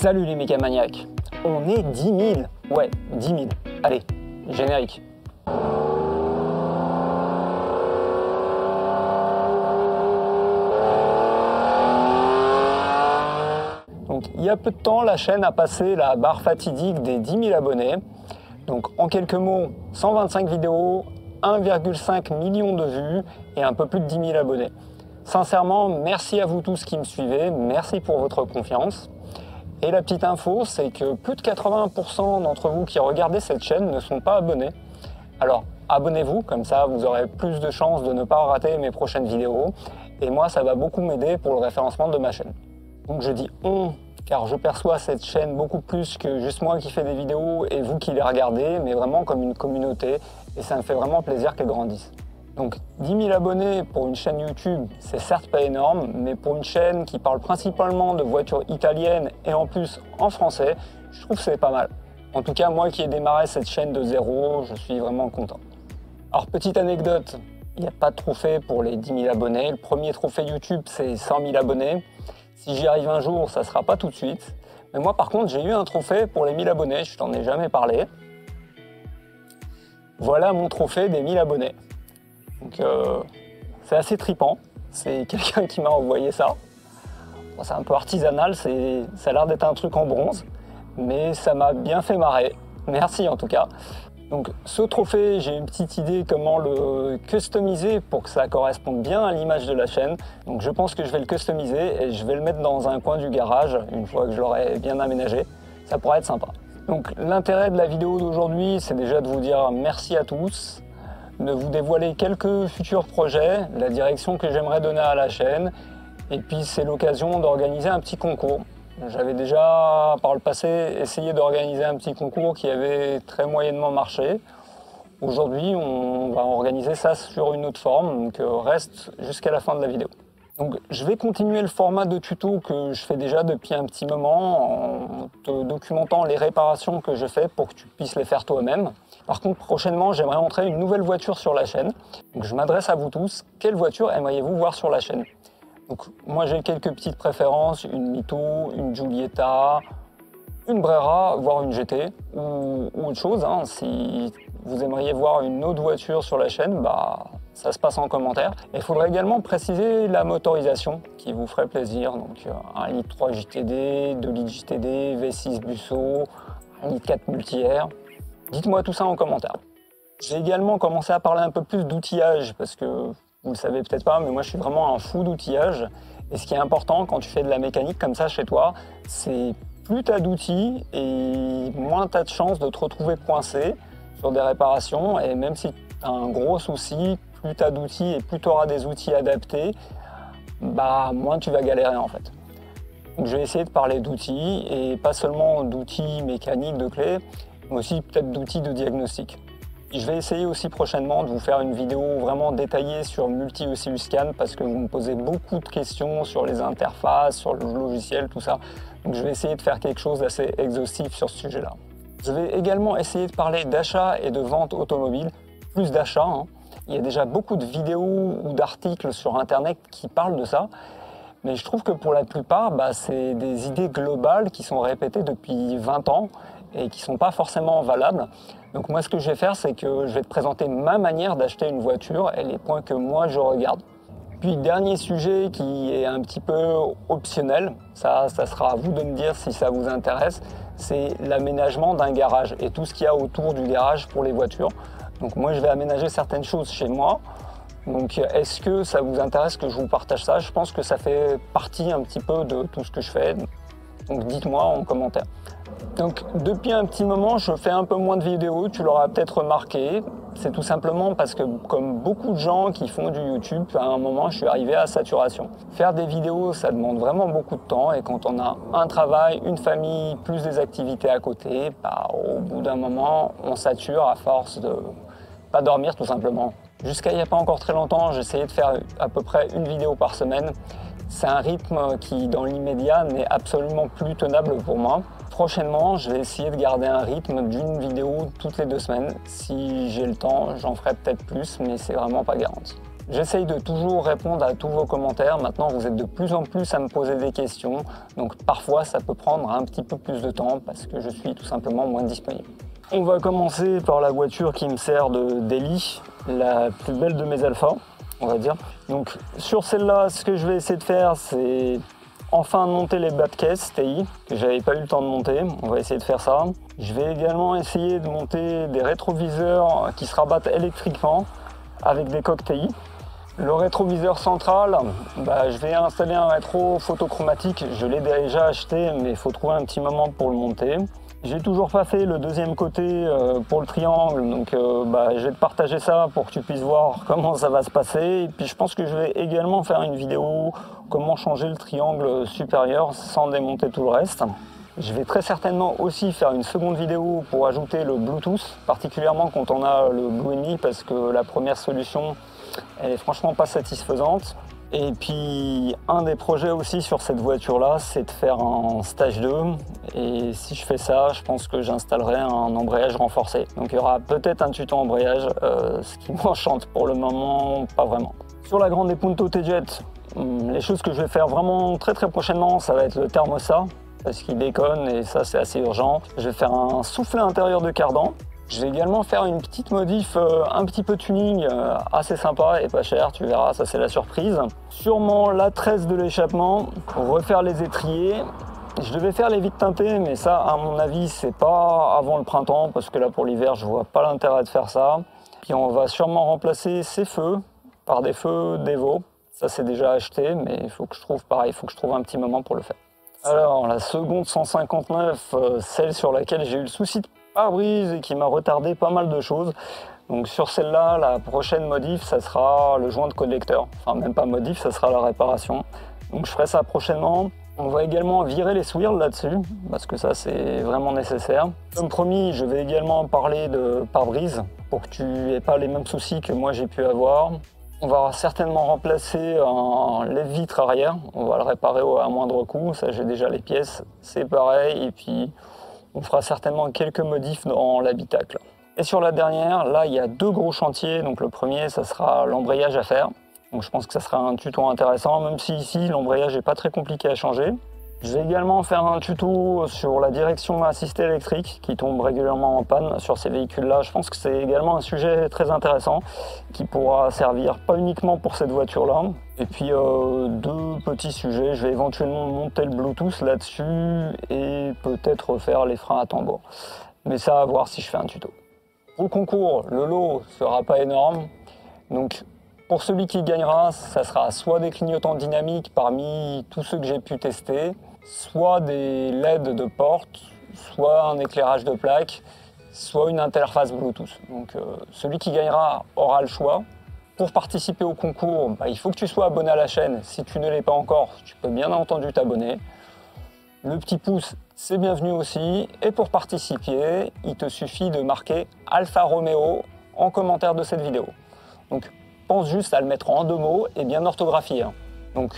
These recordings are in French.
Salut les mécamaniacs, on est 10 000, ouais 10 000, allez, générique. Donc il y a peu de temps, la chaîne a passé la barre fatidique des 10 000 abonnés. Donc en quelques mots, 125 vidéos, 1,5 million de vues et un peu plus de 10 000 abonnés. Sincèrement, merci à vous tous qui me suivez, merci pour votre confiance. Et la petite info, c'est que plus de 80% d'entre vous qui regardez cette chaîne ne sont pas abonnés. Alors abonnez-vous, comme ça vous aurez plus de chances de ne pas rater mes prochaines vidéos. Et moi, ça va beaucoup m'aider pour le référencement de ma chaîne. Donc je dis on, car je perçois cette chaîne beaucoup plus que juste moi qui fais des vidéos et vous qui les regardez, mais vraiment comme une communauté. Et ça me fait vraiment plaisir qu'elle grandisse. Donc 10 000 abonnés pour une chaîne YouTube, c'est certes pas énorme, mais pour une chaîne qui parle principalement de voitures italiennes et en plus en français, je trouve que c'est pas mal. En tout cas, moi qui ai démarré cette chaîne de zéro, je suis vraiment content. Alors petite anecdote, il n'y a pas de trophée pour les 10 000 abonnés. Le premier trophée YouTube, c'est 100 000 abonnés. Si j'y arrive un jour, ça ne sera pas tout de suite. Mais moi par contre, j'ai eu un trophée pour les 1000 abonnés, je t'en ai jamais parlé. Voilà mon trophée des 1000 abonnés. Donc c'est assez tripant, c'est quelqu'un qui m'a envoyé ça. Bon, c'est un peu artisanal, ça a l'air d'être un truc en bronze, mais ça m'a bien fait marrer. Merci en tout cas. Donc ce trophée, j'ai une petite idée comment le customiser pour que ça corresponde bien à l'image de la chaîne. Donc je pense que je vais le customiser et je vais le mettre dans un coin du garage une fois que je l'aurai bien aménagé. Ça pourrait être sympa. Donc l'intérêt de la vidéo d'aujourd'hui, c'est déjà de vous dire merci à tous, de vous dévoiler quelques futurs projets, la direction que j'aimerais donner à la chaîne, et puis c'est l'occasion d'organiser un petit concours. J'avais déjà par le passé essayé d'organiser un petit concours qui avait très moyennement marché. Aujourd'hui, on va organiser ça sur une autre forme, donc reste jusqu'à la fin de la vidéo. Donc je vais continuer le format de tuto que je fais déjà depuis un petit moment en te documentant les réparations que je fais pour que tu puisses les faire toi-même. Par contre, prochainement, j'aimerais montrer une nouvelle voiture sur la chaîne. Donc je m'adresse à vous tous. Quelle voiture aimeriez-vous voir sur la chaîne? Donc moi j'ai quelques petites préférences, une Mito, une Giulietta, une Brera, voire une GT ou autre chose. Hein. Si vous aimeriez voir une autre voiture sur la chaîne, bah ça se passe en commentaire. Il faudrait également préciser la motorisation qui vous ferait plaisir. Donc 1 litre 3 JTD, 2 litres JTD, V6 Busso, 1 litre 4 multi-air. Dites-moi tout ça en commentaire. J'ai également commencé à parler un peu plus d'outillage parce que vous le savez peut-être pas, mais moi je suis vraiment un fou d'outillage. Et ce qui est important quand tu fais de la mécanique comme ça chez toi, c'est plus tu as d'outils et moins tu as de chances de te retrouver coincé sur des réparations. Et même si tu as un gros souci, plus tu as d'outils et plus tu auras des outils adaptés, bah moins tu vas galérer en fait. Donc je vais essayer de parler d'outils et pas seulement d'outils mécaniques de clés, mais aussi peut-être d'outils de diagnostic. Je vais essayer aussi prochainement de vous faire une vidéo vraiment détaillée sur multi-Oscilluscan parce que vous me posez beaucoup de questions sur les interfaces, sur le logiciel, tout ça. Donc je vais essayer de faire quelque chose d'assez exhaustif sur ce sujet-là. Je vais également essayer de parler d'achat et de vente automobile, plus d'achat. Hein. Il y a déjà beaucoup de vidéos ou d'articles sur Internet qui parlent de ça. Mais je trouve que pour la plupart, c'est des idées globales qui sont répétées depuis 20 ans et qui ne sont pas forcément valables. Donc moi, ce que je vais faire, c'est que je vais te présenter ma manière d'acheter une voiture et les points que moi, je regarde. Puis, dernier sujet qui est un petit peu optionnel, ça sera à vous de me dire si ça vous intéresse, c'est l'aménagement d'un garage et tout ce qu'il y a autour du garage pour les voitures. Donc moi, je vais aménager certaines choses chez moi. Donc est-ce que ça vous intéresse que je vous partage ça? Je pense que ça fait partie un petit peu de tout ce que je fais. Donc dites-moi en commentaire. Donc depuis un petit moment, je fais un peu moins de vidéos, tu l'auras peut-être remarqué. C'est tout simplement parce que comme beaucoup de gens qui font du YouTube, à un moment, je suis arrivé à saturation. Faire des vidéos, ça demande vraiment beaucoup de temps et quand on a un travail, une famille, plus des activités à côté, au bout d'un moment, on sature à force de pas dormir tout simplement. Jusqu'à il n'y a pas encore très longtemps, j'essayais de faire à peu près une vidéo par semaine. C'est un rythme qui, dans l'immédiat, n'est absolument plus tenable pour moi. Prochainement, je vais essayer de garder un rythme d'une vidéo toutes les 2 semaines. Si j'ai le temps, j'en ferai peut-être plus, mais c'est vraiment pas garanti. J'essaye de toujours répondre à tous vos commentaires. Maintenant, vous êtes de plus en plus à me poser des questions. Donc parfois, ça peut prendre un petit peu plus de temps parce que je suis tout simplement moins disponible. On va commencer par la voiture qui me sert de daily, la plus belle de mes alphas, on va dire. Donc sur celle-là, ce que je vais essayer de faire, c'est enfin monter les bas de caisse TI, que j'avais pas eu le temps de monter. On va essayer de faire ça. Je vais également essayer de monter des rétroviseurs qui se rabattent électriquement avec des coques TI. Le rétroviseur central, je vais installer un rétro photochromatique. Je l'ai déjà acheté, mais il faut trouver un petit moment pour le monter. J'ai toujours pas fait le deuxième côté pour le triangle, donc je vais te partager ça pour que tu puisses voir comment ça va se passer. Et puis je pense que je vais également faire une vidéo comment changer le triangle supérieur sans démonter tout le reste. Je vais très certainement aussi faire une seconde vidéo pour ajouter le Bluetooth, particulièrement quand on a le Blue Enemy, parce que la première solution, elle est franchement pas satisfaisante. Et puis un des projets aussi sur cette voiture-là, c'est de faire un stage 2. Et si je fais ça, je pense que j'installerai un embrayage renforcé. Donc il y aura peut-être un tuto embrayage, ce qui m'enchante pour le moment, pas vraiment. Sur la Grande Punto TJet, les choses que je vais faire vraiment très prochainement, ça va être le thermostat, parce qu'il déconne et ça c'est assez urgent. Je vais faire un soufflet intérieur de cardan. Je vais également faire une petite modif, un petit peu tuning, assez sympa et pas cher, tu verras, ça c'est la surprise. Sûrement la tresse de l'échappement, refaire les étriers. Je devais faire les vitres teintées, mais ça à mon avis c'est pas avant le printemps, parce que là pour l'hiver je vois pas l'intérêt de faire ça. Puis on va sûrement remplacer ces feux par des feux d'Evo. Ça c'est déjà acheté, mais il faut que je trouve pareil, il faut que je trouve un petit moment pour le faire. Alors la seconde 159, celle sur laquelle j'ai eu le souci de pare-brise et qui m'a retardé pas mal de choses. Donc sur celle-là, la prochaine modif, ça sera le joint de collecteur. Enfin même pas modif, ça sera la réparation. Donc je ferai ça prochainement. On va également virer les swirls là-dessus, parce que ça c'est vraiment nécessaire. Comme promis, je vais également parler de pare-brise, pour que tu n'aies pas les mêmes soucis que moi j'ai pu avoir. On va certainement remplacer un lève-vitre arrière, on va le réparer à moindre coût, ça j'ai déjà les pièces, c'est pareil, et puis on fera certainement quelques modifs dans l'habitacle. Et sur la dernière, là il y a deux gros chantiers, donc le premier ça sera l'embrayage à faire, donc je pense que ça sera un tuto intéressant, même si ici l'embrayage n'est pas très compliqué à changer. Je vais également faire un tuto sur la direction assistée électrique qui tombe régulièrement en panne sur ces véhicules-là. Je pense que c'est également un sujet très intéressant qui pourra servir pas uniquement pour cette voiture-là. Et puis deux petits sujets, je vais éventuellement monter le Bluetooth là-dessus et peut-être faire les freins à tambour. Mais ça à voir si je fais un tuto. Pour le concours, le lot sera pas énorme. Donc pour celui qui gagnera, ça sera soit des clignotants dynamiques parmi tous ceux que j'ai pu tester, soit des LED de porte, soit un éclairage de plaque, soit une interface Bluetooth. Donc celui qui gagnera aura le choix. Pour participer au concours, il faut que tu sois abonné à la chaîne. Si tu ne l'es pas encore, tu peux bien entendu t'abonner. Le petit pouce, c'est bienvenu aussi. Et pour participer, il te suffit de marquer Alfa Romeo en commentaire de cette vidéo. Donc pense juste à le mettre en deux mots et bien orthographié. Donc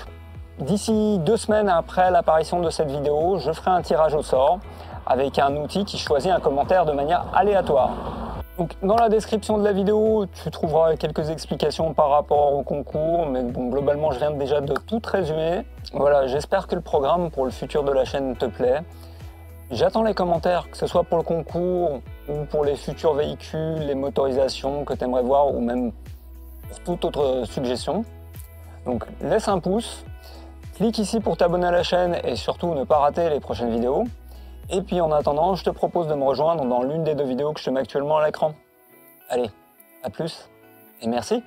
d'ici 2 semaines après l'apparition de cette vidéo, je ferai un tirage au sort avec un outil qui choisit un commentaire de manière aléatoire. Donc, dans la description de la vidéo, tu trouveras quelques explications par rapport au concours, mais bon, globalement, je viens déjà de tout résumer. Voilà, j'espère que le programme pour le futur de la chaîne te plaît. J'attends les commentaires, que ce soit pour le concours ou pour les futurs véhicules, les motorisations que tu aimerais voir ou même pour toute autre suggestion. Donc, laisse un pouce, clique ici pour t'abonner à la chaîne et surtout ne pas rater les prochaines vidéos. Et puis en attendant, je te propose de me rejoindre dans l'une des 2 vidéos que je te mets actuellement à l'écran. Allez, à plus et merci.